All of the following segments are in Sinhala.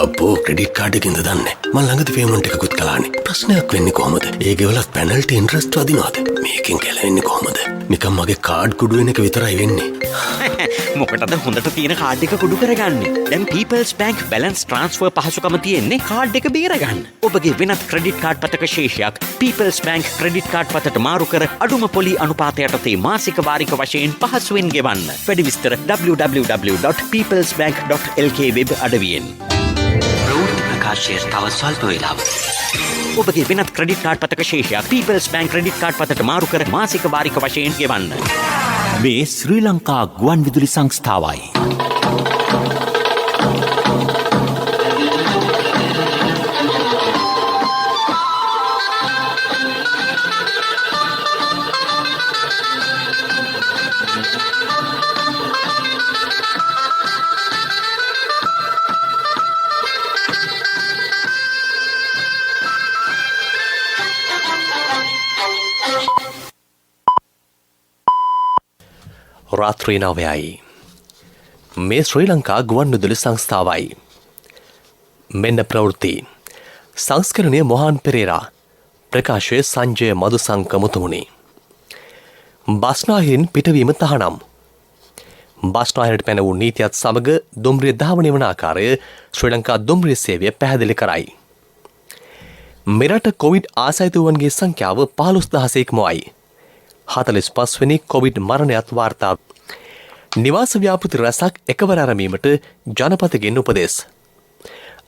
අපෝ ක්‍රෙඩිට් කාඩ් එකකින්ද දන්නේ මම ළඟදී පේමන්ට් එකකුත් කළානේ. ප්‍රශ්නයක් වෙන්නේ කොහමද? ඒ ගෙවලත් පෙනල්ටි ඉන්ට්‍රස්ට් වදිනවද? මේකෙන් ගැලවෙන්නේ කොහමද? නිකන් මගේ කාඩ් කුඩු වෙන එක විතරයි වෙන්නේ. මොකටද හොඳට තියෙන කාඩ් එක කුඩු කරගන්නේ? දැන් People's Bank Balance Transfer පහසුකම තියෙන්නේ කාඩ් එක බේර ගන්න. ඔබගේ වෙනත් ක්‍රෙඩිට් කාඩ් පතක ශේෂයක් People's Bank ක්‍රෙඩිට් කාඩ් පතට මාරු කර අඩුම පොලි අනුපාතයට තේ මාසික වාරික වශයෙන් පහසුවෙන් ගෙවන්න. වැඩි විස්තර www.peoplesbank.lk වෙබ් අඩවියෙන්. ප්‍රවෘත්ති ප්‍රකාශය තව ස්වල්ප වේලාවක. ඔබගේ වෙනත් ක්‍රෙඩිට් කාඩ් පතක ශේෂයක් People's Bank ක්‍රෙඩිට් කාඩ් පතට මාරු කර මාසික වාරික වශයෙන් ගෙවන්න. මේ ශ්‍රී ලංකා ගුවන් විදුලි සංස්ථාවයි. රාත්‍රී 9යි. මේ ශ්‍රී ලංකා ගුවන් විදුලි සංස්ථාවයි. මෙන්න ප්‍රවෘත්ති. සංස්කරණය මොහාන් පෙරේරා. ප්‍රකාශය සංජය මදුසංක මුතුමුණි. බස්නාහිරින් පිටවීම තහනම්. බස්නාහිරට පැන වූ නීතියත් සමග දුම්රිය ධාවනය වන ආකාරය ශ්‍රී ලංකා දුම්රිය සේවය පැහැදිලි කරයි. මෙරට කොවිඩ් ආසයිතුවන්ගේ සංඛ්‍යාව 15000 ඉක්මවයි. 45 වෙනි කොවිඩ් මරණයත් වාර්තා. නිවාස ව්‍යාපෘති රැසක් එකවර ආරම්භීමට ජනපතිගෙන් උපදෙස්.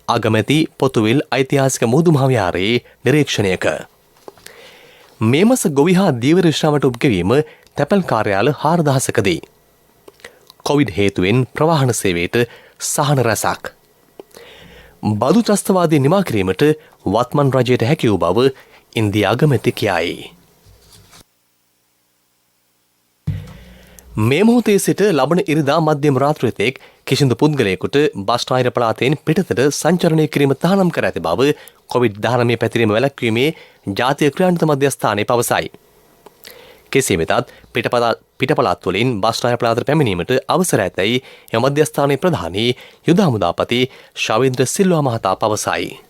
අගමැති පොතුවිල් ඓතිහාසික මුහුදු මහ විහාරයේ නිරීක්ෂණයක. මේ මාස ගොවි හා දීවර විශ්‍රාමයට උපගෙවීම තැපැල් කාර්යාල 4000කදී. කොවිඩ් හේතුවෙන් ප්‍රවාහන සේවයට සහන රැසක්. බදු ත්‍රස්තවාදී නිමා කිරීමට වත්මන් රජයට හැකි වූ බව ඉන්දියා අගමැති කියයි. මේ මොහොතේ සිට ලබන ඉරිදා මධ්‍යම රාත්‍රියතෙක් කිසිදු පුද්ගලයෙකුට බස්නාහිර පළාතෙන් පිටතට සංචරණය කිරීම තහනම් කර ඇති බව කොවිඩ්-19 පැතිරීම වැළැක්වීමේ ජාතික ක්‍රියාන්විත මධ්‍යස්ථානය පවසයි. කෙසේ වෙතත් පිටපළාත් වලින් බස්නාහිර පළාතට පැමිණීමට අවසර ඇතැයි එම මධ්‍යස්ථානයේ ප්‍රධානී යුද හමුදාපති ශවීන්ද්‍ර සිල්වා මහතා පවසයි.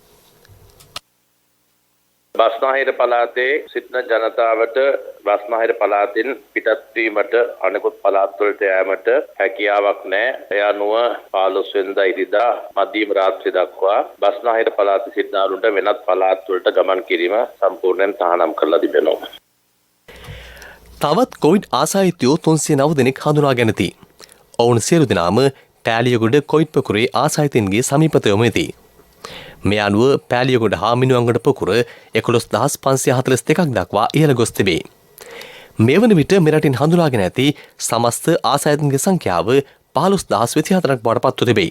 බස්නාහිර පළාතේ සිටින ජනතාවට බස්නාහිර පළාතෙන් පිටත් වීමට අනෙකුත් පළාත් වලට යාමට හැකියාවක් නැහැ. ඒ අනුව 15 වෙනිදා ඉරිදා මධ්‍යම රාත්‍රිය දක්වා බස්නාහිර පළාතේ සිටිනාරුන්ට වෙනත් පළාත් වලට ගමන් කිරීම සම්පූර්ණයෙන් තහනම් කරලා තිබෙනවා. තවත් කොවිඩ් ආසාදිතයෝ 309 දෙනෙක් හඳුනා ගැනීමති. ඔවුන් සියලු දෙනාම පෑලියගොඩ කොවිඩ් පොකුරේ ආසාදිතයින්ගේ සමීපතව වෙති. මේ අනුව පෑලියගොඩ හා මිනුවන්ගොඩ පොකුර 11542ක් දක්වා ඉහළ ගොස් තිබේ. මේ වන විට මෙරටින් හඳුනාගෙන ඇති සමස්ත ආසාදිතයින්ගේ සංඛ්‍යාව 15024ක් බවට පත්ව තිබේ.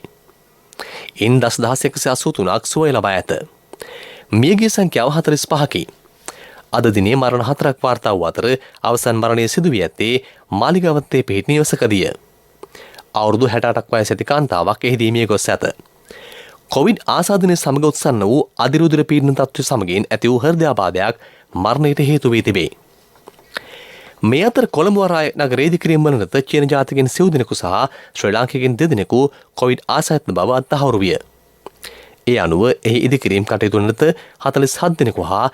ඉන් 10183ක් සුවය ලබා ඇත. මියගිය සංඛ්‍යාව 45කි. අද දිනේ මරණ 4ක් වාර්තා වූ අතර අවසන් මරණය සිදු වී ඇත්තේ මාලිගාවත්තේ පිහිටි නිවසකදීය. අවුරුදු 68ක් වයස ඇති කාන්තාවක් එහිදී මිය ගොස් ඇත. කොවිඩ් ආසාදනය සමග උත්සන්න වූ අධිරුධිර පීඩන තත්ත්වය සමගින් ඇති වූ හෘදයාබාධයක් මරණයට හේතු වී තිබේ. මේ අතර කොළඹ වරාය නගරයේ ඉදිකිරීම් වලට චීන ජාතිකයන් සිව් දෙනෙකු සහ ශ්‍රී ලාංකිකයන් දෙදෙනෙකු කොවිඩ් ආසාදිත බව අත්අහුරු විය. ඒ අනුව එහි ඉදිකිරීම් කටයුතු වලට 47 දෙනෙකු හා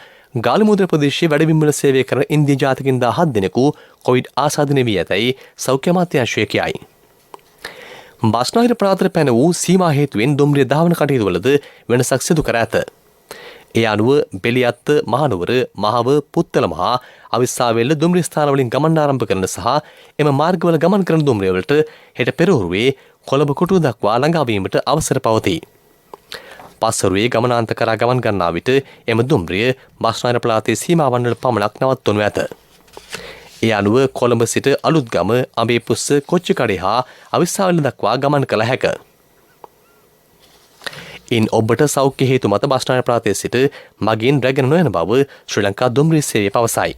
ගාලමුද්‍ර ප්‍රදේශයේ වැඩබිම්වල සේවය කරන ඉන්දිය ජාතිකයන් 17 දෙනෙකු කොවිඩ් ආසාදනය වී ඇතැයි සෞඛ්‍ය අමාත්‍යාංශය කියයි. බස්නාහිර පළාතට පැන වූ සීමා හේතුවෙන් දුම්රිය ධාවන කටයුතුවලද වෙනසක් සිදු කර ඇත. ඒ අනුව බෙලියත්ත, මහනුවර, මහව, පුත්තලම හා අවිස්සාවේල්ල දුම්රිය ස්ථානවලින් ගමන් ආරම්භ කරන සහ එම මාර්ගවල ගමන් කරන දුම්රියවලට හෙට පෙරහුරුවේ කොළඹ කොටුව දක්වා ළඟාවීමට අවසර පවතී. පස්වරුවේ ගමනාන්ත කරා ගමන් ගන්නා විට එම දුම්රිය බස්නාහිර පළාතේ සීමාවන් වල පමණක් නවත්වනු ඇත. ඒ අනුව කොළඹ සිට අලුත්ගම, අඹේපුස්ස, කොච්චිකඩේ හා අවිස්සාවේල්ල දක්වා ගමන් කළ හැක. ඉන් ඔබට සෞඛ්‍ය හේතු මත බස්නාහිර පළාතේ සිට මගින් රැගෙන නොයන බව ශ්‍රී ලංකා දුම්රිය සේවය පවසයි.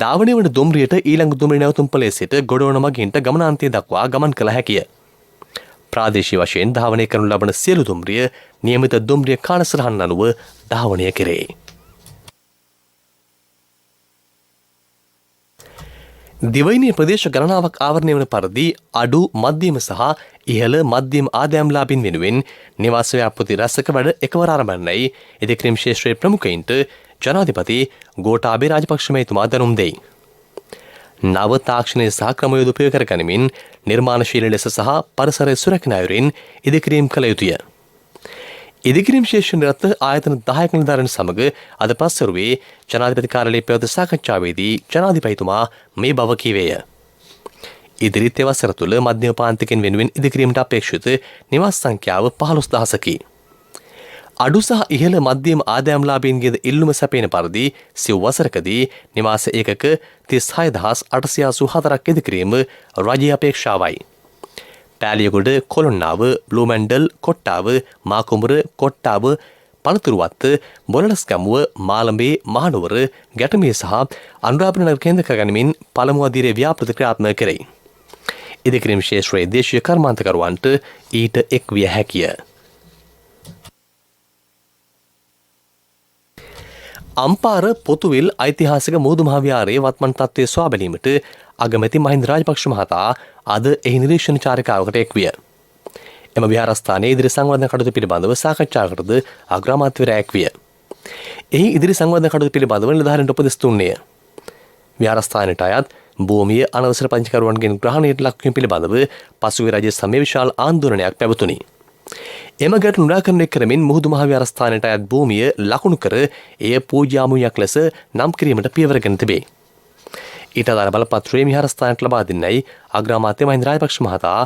ධාවනය වන දුම්රියට ඊළඟ දුම්රිය නැවතුම්පලේ සිට ගොඩවන මගින්ට ගමනාන්තය දක්වා ගමන් කළ හැකිය. ප්‍රාදේශීය වශයෙන් ධාවනය කරනු ලබන සියලු දුම්රිය නියමිත දුම්රිය කාලසටහන අනුව ධාවනය කෙරේ. දිවයිනේ ප්‍රදේශ ගණනාවක් ආවරණය වන පරිදි අඩු, මධ්‍යම සහ ඉහළ මධ්‍යම ආදායම්ලාභීන් වෙනුවෙන් නිවාස ව්‍යාපෘති රැසක වැඩ එකවර ආරම්භන්නයි ඉදිකිරීම් ශේෂ්ත්‍රයේ ප්‍රමුඛයින්ට ජනාධිපති ගෝඨාභය රාජපක්ෂ මහතුමා දැනුම් දෙයි. නව තාක්ෂණය සහ ක්‍රමයෝද උපයෝග කර ගනිමින් නිර්මාණශීලී ලෙස සහ පරිසරය සුරැකින අයුරින් ඉදිකිරීම් කළ යුතුය. ඉදිකිරීම් ශේෂ්ත්‍ර නිරත ආයතන 10ක නිලධාරීන් සමග අද පස්වරුවේ ජනාධිපති කාර්යාලයේ පැවති සාකච්ඡාවේදී ජනාධිපතිතුමා මේ බව කීවේය. ඉදිරි තෙවසර තුළ මධ්‍යම පාන්තිකෙන් වෙනුවෙන් ඉදිකිරීමට අපේක්ෂිත නිවාස සංඛ්‍යාව 15000කි. අඩු සහ ඉහළ මධ්‍යම ආදායම්ලාභීන්ගේද ඉල්ලුම සැපේන පරිදි සිව් වසරකදී නිවාස ඒකක 36884ක් ඉදිකිරීම රජයේ අපේක්ෂාවයි. පෑලියගොඩ, කොළොන්නාව, බ්ලූමැන්ඩල්, කොට්ටාව, මාකුඹුර, කොට්ටාව, පළතුරුවත්ත, බොරලස්ගමුව, මාළඹේ, මහනුවර, ගැටමිය සහ අනුරාධපුර නගර කේන්ද්‍ර කර ගනිමින් පළමු අදියරේ ව්‍යාපෘති ක්‍රියාත්මක කෙරෙයි. ඉදිකිරීම් ශේෂ්ත්‍රයේ දේශීය කර්මාන්තකරුවන්ට ඊට එක් විය හැකිය. අම්පාර පොතුවිල් ඓතිහාසික මුහුදු මහවිහාරයේ වත්මන් තත්ත්වය සොයා බැලීමට අගමැති මහින්ද රාජපක්ෂ මහතා අද එහි නිරීක්ෂණ චාරිකාවකට එක් විය. එම විහාරස්ථානයේ ඉදිරි සංවර්ධන කටයුතු පිළිබඳව සාකච්ඡාවකටද අග්‍රාමාත්‍යවරයා එක් විය. එහි ඉදිරි සංවර්ධන කටයුතු පිළිබඳව නිලධාරීන්ට උපදෙස් දුන්නේය. විහාරස්ථානයට අයත් භූමිය අනවසර පංචකරුවන්ගෙන් ග්‍රහණයට ලක්වීම පිළිබඳව පසුගිය රජයේ සමයේ විශාල ආන්දෝලනයක් පැවතුණි. එම ගැටලු නිරාකරණය කරමින් මුහුදු මහ විහාරස්ථානයට අයත් භූමිය ලකුණු කර එය පූජ්‍යාමුයක් ලෙස නම් කිරීමට පියවරගෙන තිබේ. ඊට අදාළ බලපත්‍රයේ විහාරස්ථානයට ලබා දෙන්නයි අග්‍රාමාත්‍ය මහින්ද රාජපක්ෂ මහතා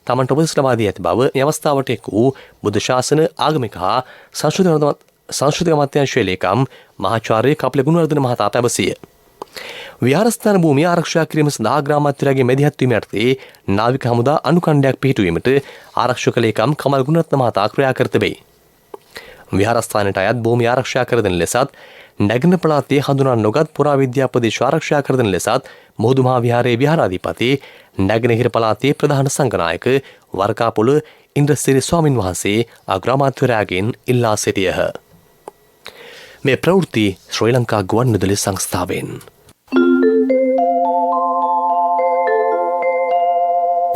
තමන්ට උපදෙස් ලබා දී ඇති බව මේ අවස්ථාවට එක් වූ බුද්ධ ශාසන ආගමික හා සංස්කෘතික අමාත්‍යාංශයේ ලේකම් මහාචාර්ය කපිල ගුණවර්ධන මහතා පැවසිය. විහාරස්ථාන භූමිය ආරක්ෂා කිරීම සඳහා ග්‍රාමාත්‍යවරයාගේ මැදිහත් වීම යටතේ නාවික හමුදා අනුකණ්ඩයක් පිහිටුවීමට ආරක්ෂක ලේකම් කමල් ගුණරත්න මහතා ක්‍රියා කර තිබේ. විහාරස්ථානයට අයත් භූමිය ආරක්ෂා කර දෙන ලෙසත් නැගෙනහිර පළාතේ හඳුනා නොගත් පුරාවිද්‍යා ප්‍රදේශ ආරක්ෂා කර දෙන ලෙසත් මුහුදු මහ විහාරයේ විහාරාධිපති නැගෙනහිර පළාතේ ප්‍රධාන සංඝනායක වරකාපොළ ඉන්ද්‍රසිරි ස්වාමින් වහන්සේ අග්‍රාමාත්‍යවරයාගෙන් ඉල්ලා සිටියහ. මේ ප්‍රවෘත්ති ශ්‍රී ලංකා ගුවන්විදුලි සංස්ථාවෙන්.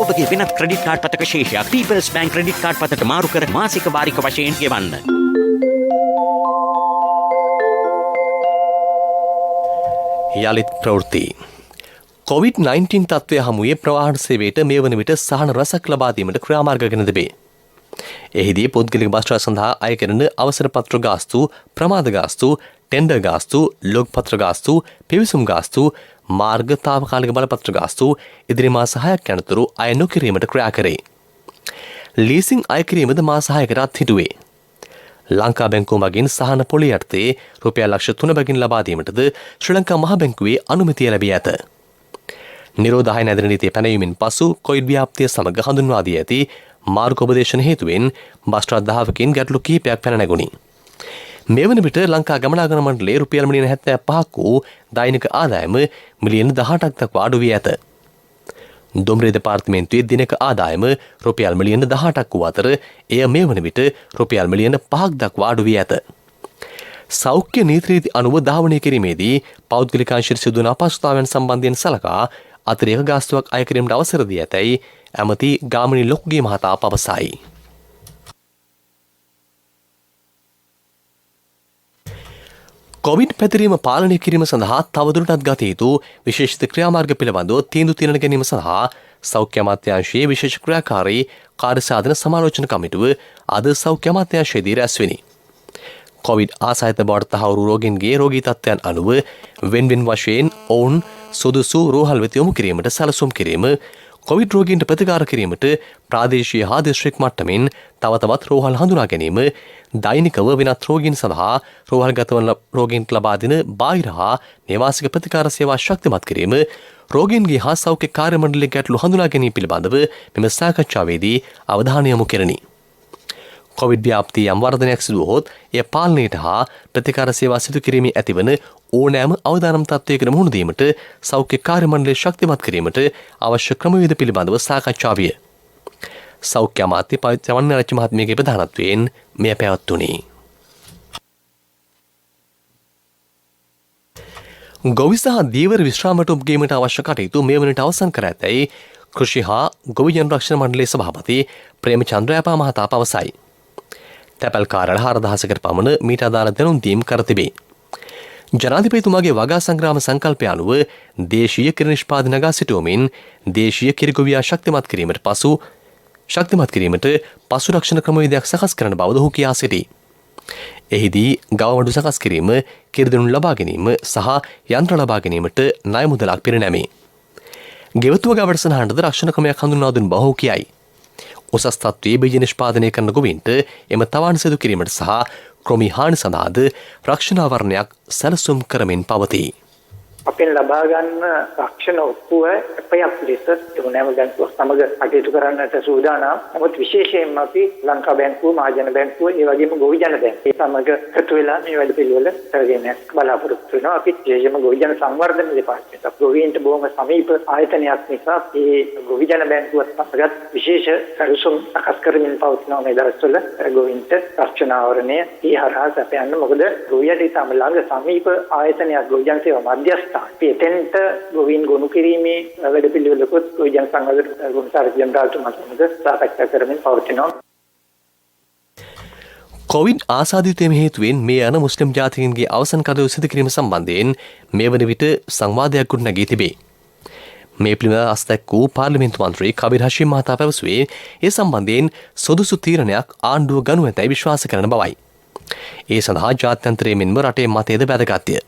ඔබගේ වෙනත් ක්‍රෙඩිට් කාඩ් පතක ශේෂයක් පීපල්ස් බැංක් ක්‍රෙඩිට් කාඩ් පතට මාරු කර මාසික වාරික වශයෙන් ගෙවන්න. යළිත් ප්‍රවෘත්ති. COVID-19 තත්ත්වය හමුවේ ප්‍රවාහන සේවයට මේ වන විට සහන රසක් ලබා දීමට ක්‍රියාමාර්ග ගෙන තිබේ. එහිදී පුද්ගලික බස් රථ සඳහා අය කරන අවසර පත්‍ර ගාස්තු, ප්‍රමාද ගාස්තු, ටෙන්ඩර් ගාස්තු, ලොග් පත්‍ර ගාස්තු, පිවිසුම් ගාස්තු, මාර්ග තාවකාලික බලපත්‍ර ගාස්තු ඉදිරි මාස 6ක් යනතුරු අය නොකිරීමට ක්‍රියා කරේ. ලීසින් අය කිරීමද මාස 6කටත් හිටුවේ. ලංකා බැංකුව මගින් සහන පොලිය යටතේ රුපියල් ලක්ෂ 3 බැගින් ලබා දීමටද ශ්‍රී ලංකා මහ බැංකුවේ අනුමැතිය ලැබී ඇත. නිරෝධාය නැදන නීතිය පැනවීමෙන් පසු කොවිඩ් ව්‍යාප්තිය සමග හඳුන්වා දී ඇති මාර්ග උපදේශන හේතුවෙන් බස් රථ 10කින් ගැටලු කිහිපයක් පැන නැගුණි. මේ වන විට ලංකා ගමනාගමන මණ්ඩලයේ රුපියල් මිලියන 75ක් වූ දෛනික ආදායම මිලියන 18ක් දක්වා අඩු වී ඇත. දුම්රිය දෙපාර්තමේන්තුවේ දිනක ආදායම රුපියල් මිලියන 18ක් වූ අතර එය මේ වන විට රුපියල් මිලියන 5ක් දක්වා අඩු වී ඇත. සෞඛ්‍ය නීති අනුව ධාවනය කිරීමේදී පෞද්ගලිකාංශයට සිදුවන අපහසුතාවයන් සම්බන්ධයෙන් සලකා අතිරේක ගාස්තුවක් අය කිරීමට අවසර දී ඇතැයි ඇමති ගාමිණී ලොක්ගේ මහතා පවසයි. කොවිඩ් පැතිරීම පාලනය කිරීම සඳහා තවදුරටත් ගත යුතු විශේෂිත ක්‍රියාමාර්ග පිළිබඳව තීන්දුව తీරන ගැනීම සඳහා සෞඛ්‍ය අමාත්‍යාංශයේ විශේෂ ක්‍රියාකාරී කාර්යසාධන සමාලෝචන කමිටුව අද සෞඛ්‍ය අමාත්‍යාංශයේදී රැස්වෙනි. කොවිඩ් ආසාදිත බවට තහවුරු රෝගීන්ගේ රෝගී තත්ත්වයන් අනුව වෙන්වෙන් වශයෙන් ඔවුන් සුදුසු රෝහල් වෙත යොමු කිරීමට සැලසුම් කිරීම, කොවිඩ් රෝගීන්ට ප්‍රතිකාර කිරීමට ප්‍රාදේශීය හා දිස්ත්‍රික් මට්ටමින් තව තවත් රෝහල් හඳුනා ගැනීම, දෛනිකව වෙනත් රෝගීන් සඳහා රෝහල්ගත වන රෝගීන්ට ලබා දෙන බාහිර හා නේවාසික ප්‍රතිකාර සේවා ශක්තිමත් කිරීම, රෝගීන්ගේ හා සෞඛ්‍ය කාර්ය මණ්ඩලයේ ගැටලු හඳුනා ගැනීම පිළිබඳව මෙම සාකච්ඡාවේදී අවධානය යොමු කෙරෙනි. කොවිඩ් ව්‍යාප්තිය යම් වර්ධනයක් සිදු වුවහොත් එය පාලනයට හා ප්‍රතිකාර සේවා සිදු කිරීමේ ඇතිවන ඕනෑම අවදානම් තත්ත්වයකට මුහුණ දීමට සෞඛ්‍ය කාර්ය මණ්ඩලය ශක්තිමත් කිරීමට අවශ්‍ය ක්‍රමවේද පිළිබඳව සාකච්ඡා විය. සෞඛ්‍ය අමාත්‍ය පවිත්‍රවන්න රච්චි මහත්මියගේ ප්‍රධානත්වයෙන් මෙය පැවැත්වුණි. ගොවි සහ දීවර විශ්‍රාමයට ඔබ්ගීමට අවශ්‍ය කටයුතු මේ වනට අවසන් කර ඇතැයි කෘෂි හා ගොවි ජන රක්ෂණ මණ්ඩලයේ සභාපති ප්‍රේමචන්ද්‍ර යපා මහතා පවසයි. තැපැල් කාරණ 4000කට පමණ මීට අදාළ දැනුම් දීම් කර තිබේ. ජනාධිපතිතුමාගේ වගා සංග්‍රාම සංකල්පය අනුව දේශීය කිරි නිෂ්පාදන නගා සිටුවමින් දේශීය කිරි ගොවියා ශක්තිමත් කිරීමට පසු රක්ෂණ ක්‍රමවේදයක් සකස් කරන බවද ඔහු කියා සිටී. එහිදී ගවමඩු සකස් කිරීම, කිරිදෙනු ලබා ගැනීම සහ යන්ත්‍ර ලබා ගැනීමට ණය මුදලක් පිරිනැමේ. ගෙවතුව ගවඩසනහන්ටද රක්ෂණ ක්‍රමයක් හඳුන්වා දුන් බව ඔහු කියයි. උසස් තත්ත්වයේ බීජ නිෂ්පාදනය කරන ගොවීන්ට එම තවාන සිදු කිරීමට සහ ක්‍රොමී හානි සඳහාද රක්ෂණාවරණයක් සැලසුම් කරමින් පවතී. අපෙන් ලබා ගන්න රක්ෂණ ඔප්පුව අපයක් ලෙස ඕනෑම බැංකුවක් සමග කටයුතු කරන්නට සූදානම්. නමුත් විශේෂයෙන්ම අපි ලංකා බැංකුව, මහජන බැංකුව, ඒ වගේම ගොවි ජන බැංකුව සමග එකතු වෙලා මේ වැඩ පිළිවෙල කරගෙන බලාපොරොත්තු වෙනවා. අපි විශේෂයෙන්ම ගොවි ජන සංවර්ධන දෙපාර්තමේන්තුව ගොවීන්ට බොහොම සමීප ආයතනයක් නිසා මේ ගොවි ජන බැංකුවත් සමග විශේෂ සැලසුම් සකස් කරමින් පවතිනවා මේ දවස්වල ගොවීන්ට රක්ෂණ ආවරණය ඒ හරහා සැපයන්න. මොකද ගොවියට ඉතාම ළඟ සමීප ආයතනයක් ගොවි ජන සේවා මධ්‍යස්ථාන එතෙන්ට ගොවීන් ගොනු කිරීමේ වැඩ පිළිවෙලකුත් ගොවි ජන සංවර්ධන ගුණසාර ජනරාල්තුමා සමග සාකච්ඡා කරමින් පවතිනවා. කොවිඩ් ආසාදිතයම හේතුවෙන් මේ යන මුස්ලිම් ජාතිකයන්ගේ අවසන් කටයුතු සිදු කිරීම සම්බන්ධයෙන් මේ වන විට සංවාදයක් ගොඩනැගී තිබේ. මේ පිළිබඳව අස්තැක් වූ පාර්ලිමේන්තු මන්ත්‍රී කබීර් හෂීම් මහතා පැවසුවේ ඒ සම්බන්ධයෙන් සුදුසු තීරණයක් ආණ්ඩුව ගනු ඇතැයි විශ්වාස කරන බවයි. ඒ සඳහා ජාත්‍යන්තරයේ මෙන්ම රටේ මතයද වැදගත්ය.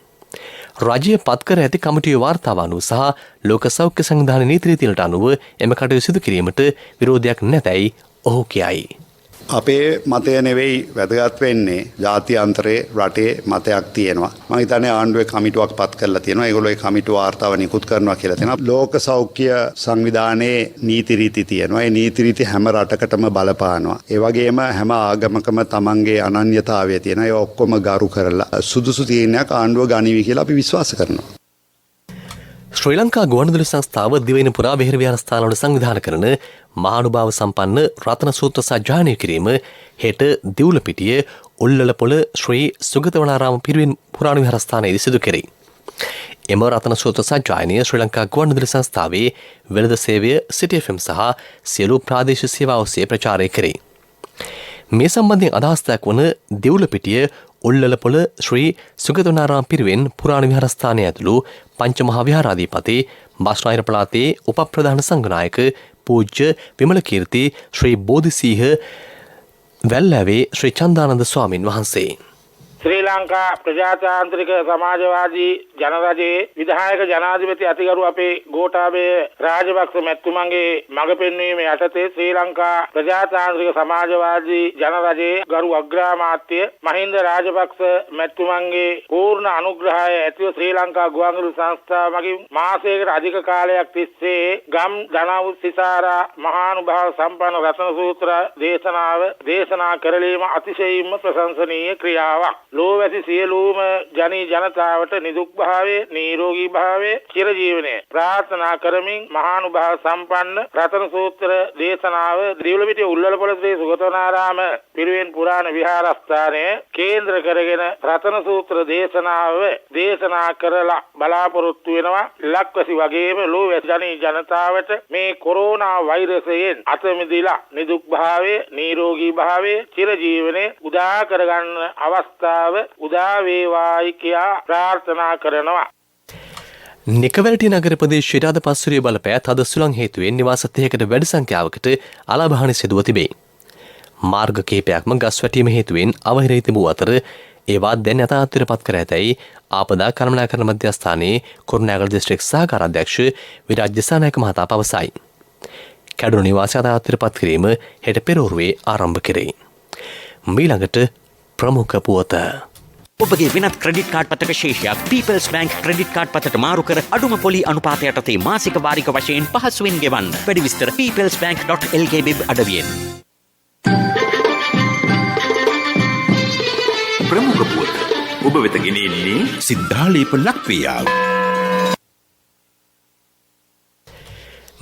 රජය පත්කර ඇති කමිටුවේ වාර්තාව අනුව සහ ලෝක සෞඛ්‍ය සංවිධාන නීති රීතිවලට අනුව එම කටයුතු සිදු කිරීමට විරෝධයක් නැතැයි ඔහු කියයි. අපේ මතය නෙවෙයි වැදගත් වෙන්නේ ජාත්‍යන්තරයේ රටේ මතයක් තියෙනවා. මම හිතන්නේ ආණ්ඩුවේ කමිටුවක් පත් කරලා තියෙනවා. ඒගොල්ලෝ ඒ කමිටුව වාර්තාව නිකුත් කරනවා කියලා තියෙනවා. ලෝක සෞඛ්‍ය සංවිධානයේ නීති රීති තියෙනවා. ඒ නීති රීති හැම රටකටම බලපානවා. ඒ වගේම හැම ආගමකම තමන්ගේ අනන්‍යතාවය තියෙනවා. ඒ ඔක්කොම ගරු කරලා සුදුසු තීරණයක් ආණ්ඩුව ගනිවි කියලා අපි විශ්වාස කරනවා. ශ්‍රී ලංකා ගුවන්විදුලි සංස්ථාව දිවයින පුරා විහෙර විහාරස්ථානවල සංවිධානය කරන මහානුභාව සම්පන්න රතන සූත්‍ර සජ්ජායනය කිරීම හෙට දිවුලපිටිය උල්ලලපොළ ශ්‍රී සුගතවනාරාම පිරිවෙන් පුරාණ විහාරස්ථානයේදී සිදු කෙරේ. එම රතන සූත්‍ර සජ්ජායනය ශ්‍රී ලංකා ගුවන්විදුලි සංස්ථාවේ වෙළඳ සේවය සිටි FM සහ සියලු ප්‍රාදේශීය සේවා ඔස්සේ ප්‍රචාරය කරේ. මේ සම්බන්ධයෙන් අදහස් දක්වන දිවුලපිටිය උල්ලලපොළ ශ්‍රී සුගතවනාරාම පිරිවෙන් පුරාණ විහාරස්ථානය ඇතුළු පංචමහා විහාරාධිපති බස්නාහිර පළාතේ උපප්‍රධාන සංඝනායක පූජ්‍ය විමලකීර්ති ශ්‍රී බෝධිසීහ වැල්ලැවේ ශ්‍රී චන්දානන්ද ස්වාමින් වහන්සේ. ශ්‍රී ලංකා ප්‍රජාතාන්ත්‍රික සමාජවාදී ජනරජයේ විධායක ජනාධිපති අතිගරු අපේ ගෝඨාභය රාජපක්ෂ මැතිතුමන්ගේ මඟ පෙන්වීම යටතේ ශ්‍රී ලංකා ප්‍රජාතාන්ත්‍රික සමාජවාදී ජනරජයේ ගරු අග්‍රාමාත්‍ය මහින්ද රාජපක්ෂ මැතිතුමන්ගේ පූර්ණ අනුග්‍රහය ඇතිව ශ්‍රී ලංකා ගුවන්විදුලි සංස්ථාව මගින් මාසයකට අධික කාලයක් තිස්සේ ගම් දනව් සිසාරා මහානුභාව සම්පන්න රතන සූත්‍ර දේශනාව දේශනා කරලීම අතිශයින්ම ප්‍රශංසනීය ක්‍රියාවක්. ලෝවැසි සියලුම ජනී ජනතාවට නිදුක් භාවයේ නිරෝගී භාවයේ චිරජීවනයේ ප්‍රාර්ථනා කරමින් මහානුභාව සම්පන්න රතන සූත්‍ර දේශනාව දිවුලපිටිය උල්ලලපොළ ශ්‍රී සුගතවනාරාම පිරිවෙන් පුරාණ විහාරස්ථානයේ කේන්ද්‍ර කරගෙන රතන සූත්‍ර දේශනාව දේශනා කරලා බලාපොරොත්තු වෙනවා. ලක්වැසි වගේම ලෝවැසි ජනී ජනතාවට මේ කොරෝනා වෛරසයෙන් අත මිදලා නිදුක් භාවයේ නිරෝගී භාවයේ චිරජීවනයේ උදා කරගන්න අවස්ථාව උදා වේවායි කියා ප්‍රාර්ථනා කරනවා. නිකවැරටි නගර ප්‍රදේශයට අද පස්වරිය බලපෑ තද සුළං හේතුවෙන් නිවාස 30කට වැඩි සංඛ්‍යාවකට අලාභහානි සිදුව තිබේ. මාර්ග කිහිපයක්ම ගස් වැටීම හේතුවෙන් අවහිරී තිබූ අතර ඒවා දැන් යථාර්ථයට පත් කර ඇතැයි ආපදා කළමනාකරණ මධ්‍යස්ථානයේ කුරුණෑගල දිස්ත්‍රික් සහකාර අධ්‍යක්ෂ විරාජ් දිසානායක මහතා පවසයි. කැඩුණු නිවාස යථාර්ථයට පත් කිරීම හෙට පෙරවරුවේ ආරම්භ කෙරේ. මීළඟට ප්‍රමුඛ පුවත. ඔබගේ වෙනත් ක්‍රෙඩිට් කාඩ් පතක ශේෂයක් People's Bank ක්‍රෙඩිට් කාඩ් පතට මාරු කර අඩුම පොලි අනුපාතය යටතේ මාසික වාරික වශයෙන් පහසුවෙන් ගෙවන්න. වැඩි විස්තර peoplesbank.lk වෙබ් අඩවියෙන්. ප්‍රමුඛ පුවත ඔබ වෙත ගෙනෙන්නේ සිද්ධාලේප ලක්වියාව.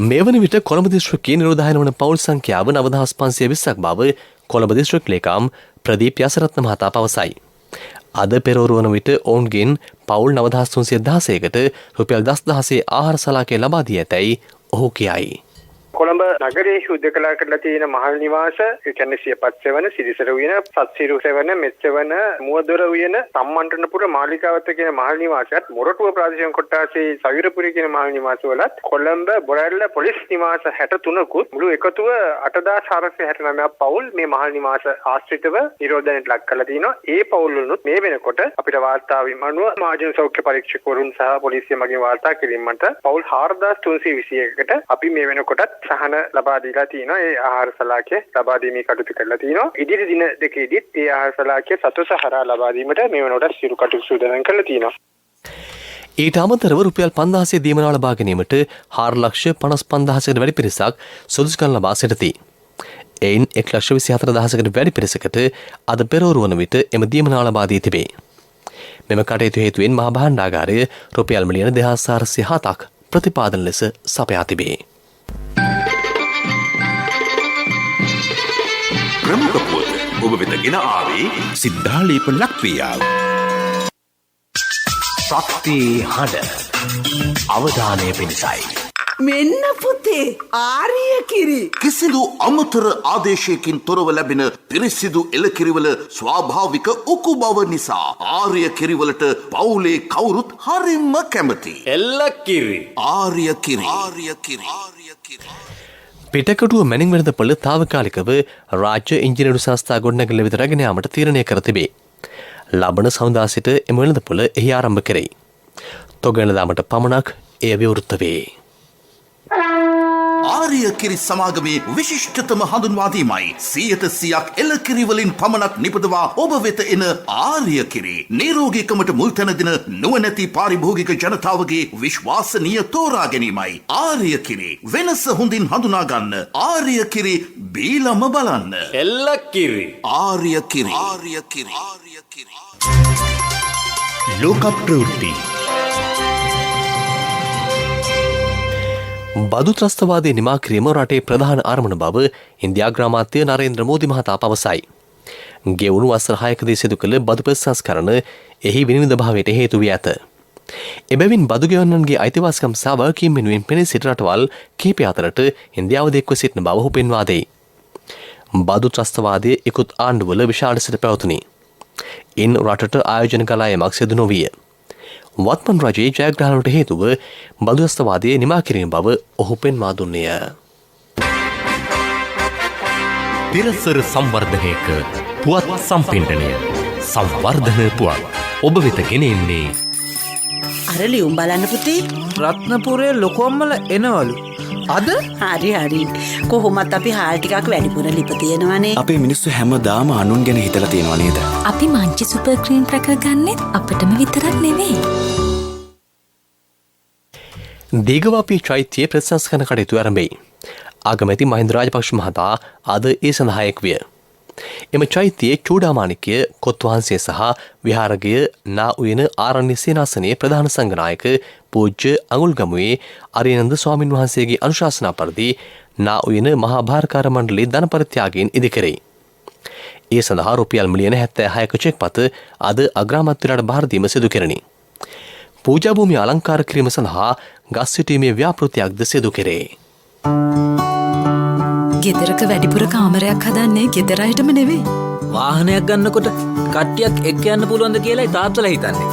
මේ වන විට කොළඹ දිස්ත්‍රික්කයේ නිරෝධායන වන පවුල් සංඛ්‍යාව 9520ක් බව කොළඹ දිස්ත්‍රික් ලේකම් ප්‍රදීප් යසරත්න මහතා පවසයි. අද පෙරවරු වන විට ඔවුන්ගෙන් පවුල් 9316කට රුපියල් 10000 ආහාර සලාකය ලබා දී ඇතැයි ඔහු කියයි. කොළඹ නගරයේ හුදකලා කරලා තියෙන මහල් නිවාස ඒ කියන්නේ සියපත් සෙවන සිරිසර උයන සත්සිරු සෙවන මෙච්චවන මුවදොර උයන සම්මන්ත්‍රණපුර මාලිකාවත කියන මහල් නිවාසයත් මොරටුව ප්‍රාදේශීය කොට්ටාසේ සවිරපුරේ කියන මහල් නිවාස වලත් කොළඹ බොරැල්ල පොලිස් නිවාස 63කුත් මුළු එකතුව 8469ක් පවුල් මේ මහල් නිවාස ආශ්‍රිතව නිරෝධනයට ලක් කරලා තිනවා. ඒ පවුල් වලුත් මේ වෙනකොට අපිට වාර්තා විමනුව මහජන සෞඛ්‍ය පරීක්ෂකවරුන් සහ පොලිසිය මගින් වාර්තා කිරීමට පවුල් 4321කට අපි මේ වෙනකොටත් සහන ලබා දීලා තිනවා. ඒ ආහාර සලාකය ලබා දීමේ කටයුතු කරලා තිනවා. ඉදිරි දින දෙකේදීත් ඒ ආහාර සලාකය සතුට හරහා ලබා දීමට මේ වෙනකොට සියලු කටයුතු සූදානම් කරලා තිනවා. ඊට අමතරව රුපියල් 5000 දීමනා ලබා ගැනීමට 4,55,000කට වැඩි පිරිසක් සුදුසුකම් ලබා සිටිති. එයින් 1,24,000කට වැඩි පිරිසකට අද පෙරවරු වන විට එම දීමනා ලබා දී තිබේ. මෙම කටයුතු හේතුවෙන් මහා භාණ්ඩාගාරය රුපියල් මිලියන 2407ක් ප්‍රතිපාදන ලෙස සපයා තිබේ. ප්‍රමුඛ පුවත් ඔබ වෙත ගෙන ආවේ සිද්ධාලේප ලක්වියාව. ශක්ති හඬ අවධානය පිණිසයි. මෙන්න පුතේ ආර්ය කිරි කිසිදු අමතර ආදේශයකින් තොරව ලැබෙන පිරිසිදු එළකිරිවල ස්වාභාවික උකු බව නිසා ආර්ය කිරිවලට පවුලේ කවුරුත් හරිම කැමති. එල්ලකිරි ආර්ය කිරි. පිටකටුව මැනින් වෙළඳපොළ තාවකාලිකව රාජ්‍ය ඉංජිනේරු සංස්ථා ගොඩනැගිල්ල වෙත රැගෙන යාමට තීරණය කර තිබේ. ලබන සවුදා සිට එම වෙළඳපොළ එහි ආරම්භ කෙරෙයි. තොගැලදාමට පමණක් එය විවෘත වේ. ආර්ය කිරි සමාගමේ විශිෂ්ටතම හඳුන්වාදීමයි 100% එළකිරිවලින් පමණක් නිපදවා ඔබ වෙත එන ආර්ය කිරි. නිරෝගීකමට මුල් තැන දෙන නුවණැති පාරිභෝගික ජනතාවගේ විශ්වාසනීය තෝරා ගැනීමයි ආර්ය කිරි. වෙනස හොඳින් හඳුනා ගන්න. ආර්ය කිරි බීලම බලන්න. එල්ලකිරි ආර්ය කිරි. ලෝක ප්‍රවෘත්ති බදු ත්‍රස්තවාදය නිමා කිරීම රටේ ප්‍රධාන අරමුණ බව ඉන්දියා ග්‍රාමාත්‍ය නරේන්ද්‍ර මෝදි මහතා පවසයි. ගෙවුණු වසර 6කදී සිදු කළ බදු ප්‍රතිසංස්කරණ එහි විනිවිදභාවයට හේතු වී ඇත. එබැවින් බදු ගෙවන්නන්ගේ අයිතිවාසිකම් සහ වගකීම් වෙනුවෙන් පෙනී සිටි රටවල් කිහිපය අතරට ඉන්දියාව එක්ව සිටින බව ඔහු පෙන්වා දෙයි. බදු ත්‍රස්තවාදය ඉකුත් ආණ්ඩුවල විශාල සිට පැවතුණි. ඉන් රටට ආයෝජන කළ යාමක් සිදු නොවිය. වත්මන් රජයේ ජයග්‍රහණයට හේතුව බදු ත්‍රස්තවාදය නිමා කිරීම බව ඔහු පෙන්වා දුන්නේය. පිරසර සංවර්ධනයක පුවත් සම්පින්ඩනය සංවර්ධන පුවත් ඔබ වෙත ගෙන එන්නේ. අර ලියුම් බලන්න පුතේ රත්නපුරේ ලොකෝම්මල එනවලු. අද හරි කොහොමත් අපි හාල් ටිකක් වැඩිපුර ලිප තියෙනවනේ. අපේ මිනිස්සු හැමදාම අනුන් ගැන හිතලා තියෙනව නේද? අපි මංචි සුපර් ක්‍රීම් ක්‍රැකර් ගන්නෙත් අපිටම විතරක් නෙවෙයි. දීගවාපී චෛත්‍යයේ ප්‍රතිසංස්කරණ කටයුතු ආරම්භයි. ආගමැති මහින්ද රාජපක්ෂ මහතා අද ඒ සඳහා එක් විය. එම චෛත්‍යයේ චූඩාමාණිකය කොත්වහන්සේ සහ විහාරගය නා උයන ආරණ්‍ය සේනාසනයේ ප්‍රධාන සංඝනායක පූජ්‍ය අඟුල්ගමුවේ අරියනන්ද ස්වාමින් වහන්සේගේ අනුශාසනා පරිදි නා උයන මහා භාරකාර මණ්ඩලයේ ධන පරිත්‍යාගයෙන් ඉදිකෙරේ. ඒ සඳහා රුපියල් මිලියන 76ක චෙක්පත අද අග්‍රාමාත්‍යවරයාට බාර දීම සිදු කෙරිණි. පූජා භූමිය අලංකාර කිරීම සඳහා ගස් සිටීමේ ව්‍යාපෘතියක්ද සිදු කෙරේ. ගෙදරක වැඩිපුර කාමරයක් හදන්නේ ගෙදර අයටම නෙවෙයි. වාහනයක් ගන්නකොට කට්ටියක් එක්ක යන්න පුළුවන්ද කියලායි තාත්තලා හිතන්නේ.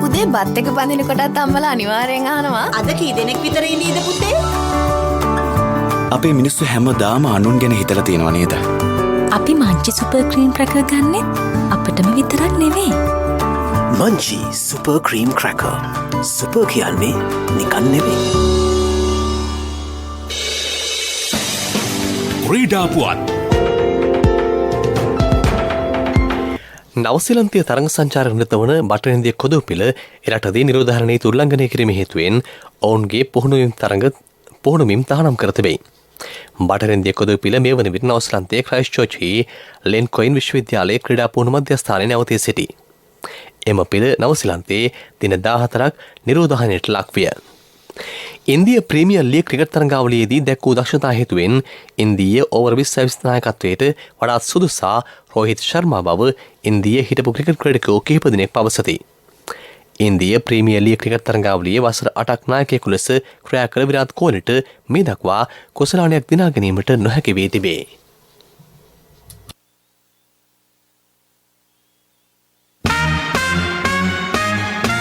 උදේ බත් එක බඳිනකොටත් අම්මලා අනිවාර්යෙන් අහනවා අද කී දෙනෙක් විතර ඉන්නේද පුතේ? අපේ මිනිස්සු හැමදාම අනුන් ගැන හිතලා තියෙනව නේද? අපි මංචි සුපර් ක්‍රීම් ක්‍රැකර් ගන්නෙත් අපිටම විතරක් නෙවෙයි. Munchee super cream cracker. Super කියන්නේ නිකන් නෙවෙයි. ක්‍රීඩා පුවත් නවසිලන්තීය තරඟ සංචාරක නිරත වන බටහිර ඉන්දිය කොදෝපිල එරටදී නිරෝධාරණ නීති උල්ලංඝනය කිරීම හේතුවෙන් ඔවුන්ගේ පුහුණුවීම් තහනම් කර තිබේ. බටහිර ඉන්දිය කොදෝපිල මේ වන විට නවසිලන්තයේ ක්‍රයිස්ට්චර්ච්හි ලෙන්කොයින් විශ්වවිද්‍යාලයේ ක්‍රීඩා පුහුණු මධ්‍යස්ථානයේ නැවතී සිටි. එම පිළ නවසිලන්තයේ දින 14ක් නිරෝධාරණයට ලක් විය. ඉන්දිය ප්‍රීමියර් ලීග් ක්‍රිකට් තරඟාවලියේදී දැක් වූ දක්ෂතා හේතුවෙන් ඉන්දීය ඕවර් 20 නායකත්වයට වඩාත් සුදුසා රෝහිත් ශර්මා බව ඉන්දීය හිටපු ක්‍රිකට් ක්‍රීඩකයෝ කිහිප දිනක් පවසති. ඉන්දිය ප්‍රීමියර් ලීග් ක්‍රිකට් තරඟාවලියේ වසර 8ක් නායකයෙකු ලෙස ක්‍රියා කළ විරාත් කෝලිට මේ දක්වා කුසලානයක් දිනා ගැනීමට නොහැකි වී තිබේ.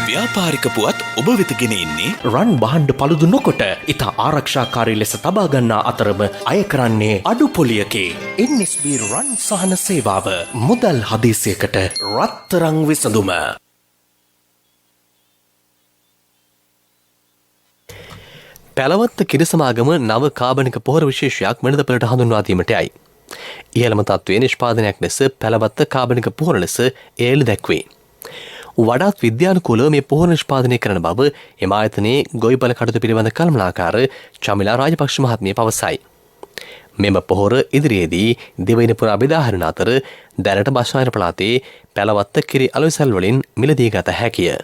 ව්‍යාපාරික පුවත් ඔබ වෙත ගෙන එන්නේ රන් බහන්ඩ පළුදු නොකොට ඉතා ආරක්ෂාකාරී ලෙස තබා ගන්නා අතරම අය කරන්නේ අඩු පොලියකේ NSB රන් සහන සේවාව මුදල් හදිසියකට රත්තරන් විසඳුම. පැලවත්ත කිරිසමාගම නව කාබනික පොහොර විශේෂයක් වෙළඳපළට හඳුන්වා දීමට යයි. ඉහළම තත්ත්වයේ නිෂ්පාදනයක් ලෙස පැලවත්ත කාබනික පොහොර ලෙස එළි දැක්වේ. වඩාත් විද්‍යානුකූලව මේ පොහොර නිෂ්පාදනය කරන බව එම ආයතනයේ ගොවිබල කටයුතු පිළිබඳ කළමනාකාර චමිලා රාජපක්ෂ මහත්මිය පවසයි. මෙම පොහොර ඉදිරියේදී දිවයින පුරා බෙදා හරින අතර දැනට බස්නාහිර පළාතේ පැලවත්ත කිරි අලුවිසල් වලින් මිලදී ගත හැකිය.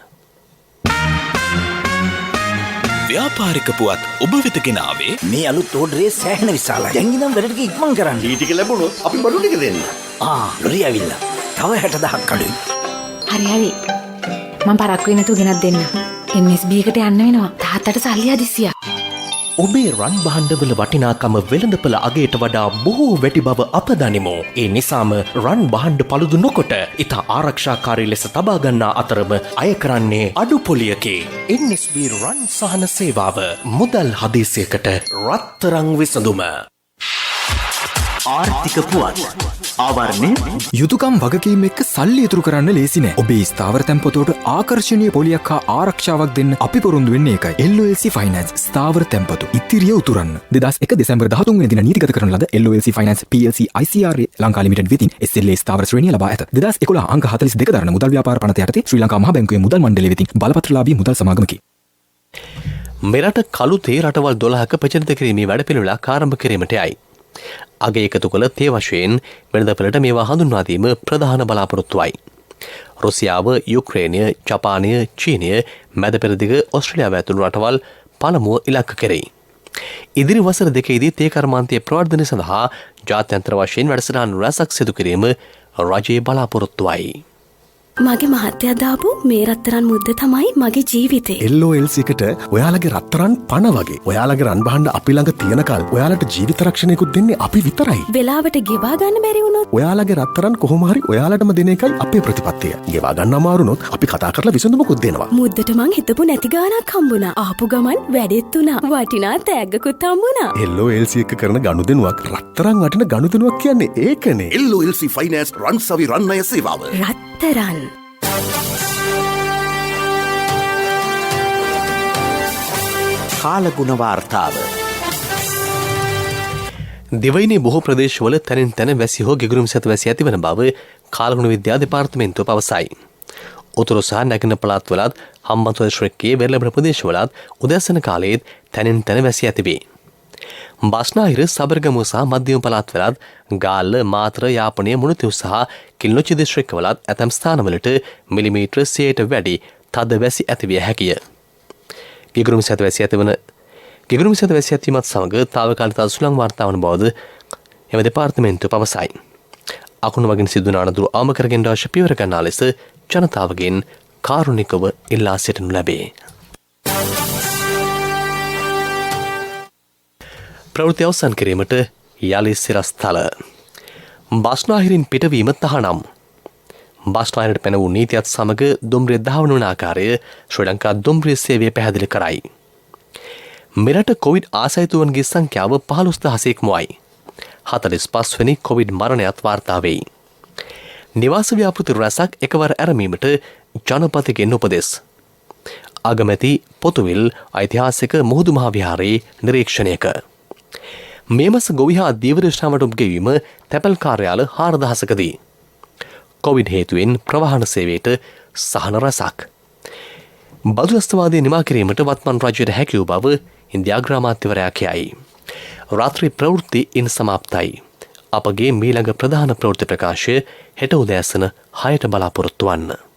ව්‍යාපාරික පුවත් ඔබ වෙත ගෙනාවේ මේ අලුත් ඕඩරේ සෑහෙන විශාලයි. දැන් ඉඳන් වැඩ ටික ඉක්මන් කරන්න. ඊ ටික ලැබුණොත් අපි බඩු ටික දෙන්න. ලොරි ඇවිල්ලා. තව 60000ක් අඩුයි. හරි. මම පරක්කු වෙනතු ගෙනත් දෙන්න. NSB එකට යන්න වෙනවා. තාත්තට සල්ලි හදිස්සියක්. ඔබේ රන් බහන්ඩවල වටිනාකම වෙළඳපළ අගයට වඩා බොහෝ වැඩි බව අප දනිමු. ඒ නිසාම රන් බහන්ඩ පළුදු නොකොට ඉතා ආරක්ෂාකාරී ලෙස තබා ගන්නා අතරම අය කරන්නේ අඩු පොලියකේ NSB රන් සහන සේවාව මුදල් හදිසියකට රත්තරන් විසඳුම. ආර්ථික පුවත් ආවරණය යුතුකම් වගකීම් එක්ක සල්ලි ඉතුරු කරන්න ලේසි නෑ. ඔබේ ස්ථාවර තැන්පතෝට ආකර්ශනීය පොලියක් හා ආරක්ෂාවක් දෙන්න අපි පොරොන්දු වෙන්නේ ඒකයි. LOLC Finance ස්ථාවර තැන්පතු ඉතිරිය උතුරන්න. 2001 දෙසැම්බර් 13 වෙනි දින නීතිගත කරන ලද LOLC Finance PLC ICRA Lanka limited වෙතින් SLA ස්ථාවර ශ්‍රේණිය ලබා ඇත. 2011 අංක 42 දරන මුදල් ව්‍යාපාර පනත යටතේ ශ්‍රී ලංකා මහා බැංකුවේ මුදල් මණ්ඩලය වෙතින් බලපත්‍රලාභී මුදල් සමාගමකි. මෙරට කළු තේ රටවල් 12ක ප්‍රචලිත කිරීමේ වැඩපිළිවෙලක් ආරම්භ කිරීමට යයි. අග එකතු කළ තේ වශයෙන් වෙළඳපළට මේවා හඳුන්වා දීම ප්‍රධාන බලාපොරොත්තුවයි. රුසියාව, යුක්‍රේනය, ජපානය, චීනය, මැද පෙරදිග ඔස්ට්‍රේලියාව ඇතුළු රටවල් පළමුව ඉලක්ක කෙරෙයි. ඉදිරි වසර දෙකේදී තේ කර්මාන්තයේ ප්‍රවර්ධනය සඳහා ජාත්‍යන්තර වශයෙන් වැඩසටහන් රැසක් සිදු කිරීම රජයේ බලාපොරොත්තුවයි. මගේ මහත්තයා දාපු මේ රත්තරන් මුද්ද තමයි මගේ ජීවිතේ. LOLC එකට ඔයාලගේ රත්තරන් පණ වගේ. ඔයාලගේ රන් බහන්ඩ අපි ළඟ තියනකල් ඔයාලට ජීවිත රක්ෂණයකුත් දෙන්නේ අපි විතරයි. වෙලාවට ගෙවා ගන්න බැරි වුණොත් ඔයාලගේ රත්තරන් කොහොම හරි ඔයාලටම දෙන එකයි අපේ ප්‍රතිපත්තිය. ගෙවා ගන්න අමාරුනොත් අපි කතා කරලා විසඳුමකුත් දෙනවා. මුද්දට මං හිතපු නැති ගාණක් හම්බුණා. ආපු ගමන් වැඩෙත් උනා. වටිනා තෑග්ගකුත් හම්බුණා. LOLC එක කරන ගනුදෙනුවක් රත්තරන් වටින ගනුදෙනුවක් කියන්නේ ඒකනේ. LOLC Finance රන්සවි රන්නය සේවාව. රත්තරන් කාලගුණ වාර්තාව. දිවයිනේ බොහෝ ප්‍රදේශවල තැනින් තැන වැසි හෝ ගිගුරුම් සැත වැසි ඇතිවන බව කාලගුණ විද්‍යා දෙපාර්තමේන්තුව පවසයි. උතුරු සහ නැගෙන පළාත්වලත් හම්බන්තොට ශ්‍රේක්කයේ වෙරළබන ප්‍රදේශවලත් උදැසන කාලයේත් තැනින් තැන වැසි ඇතිවේ. බස්නාහිර සබරගමුව සහ මධ්‍යම පළාත්වලත් ගාල්ල, මාතර, යාපනය, මුණතිව් සහ කිල්නොච්චි දිස්ත්‍රික්කවලත් ඇතැම් ස්ථානවලට මිලිමීටර 100ට වැඩි තද වැසි ඇතිවිය හැකිය. ගිගුරුම් සැත වැසි ඇතිවීමත් සමග තාවකාලික සුළං වාර්තා වන බවද එම දෙපාර්තමේන්තුව පවසයි. අකුණු වගින් සිදුවන අනතුරු අවම කරගෙන අවශ්‍ය පියවර ගන්නා ලෙස ජනතාවගෙන් කාරුණිකව ඉල්ලා සිටිනු ලැබේ. ප්‍රවෘත්ති අවසන් කිරීමට යලි සිරස්තල. බස්නාහිරින් පිටවීම තහනම්. බස්නාහිරට පැන වූ නීතියත් සමග දුම්රිය දහවන වන ආකාරය ශ්‍රී ලංකා දුම්රිය සේවය පැහැදිලි කරයි. මෙරට කොවිඩ් ආසයිතුවන්ගේ සංඛ්‍යාව 15000ක් මුවයි. 45 වෙනි කොවිඩ් මරණයත් වාර්තා වෙයි. නිවාස ව්‍යාපෘති රැසක් එකවර ඇරමීමට ජනපතිගෙන් උපදෙස්. අගමැති පොතුවිල් ඓතිහාසික මුහුදු මහා විහාරයේ නිරීක්ෂණයක. මේ මාස ගොවි හා දීවර ශ්‍රාවටුම් ගෙවීම තැපැල් කාර්යාල 4000කදී. කොවිඩ් හේතුවෙන් ප්‍රවාහන සේවයට සහන රැසක්. බදු ත්‍රස්තවාදය නිමා කිරීමට වත්මන් රජයට හැකි වූ බව ඉන්දියා අග්‍රාමාත්‍යවරයා කියයි. රාත්‍රී ප්‍රවෘත්ති ඉන් සමාප්තයි. අපගේ මීළඟ ප්‍රධාන ප්‍රවෘත්ති ප්‍රකාශය හෙට උදෑසන 6ට බලාපොරොත්තු වන්න.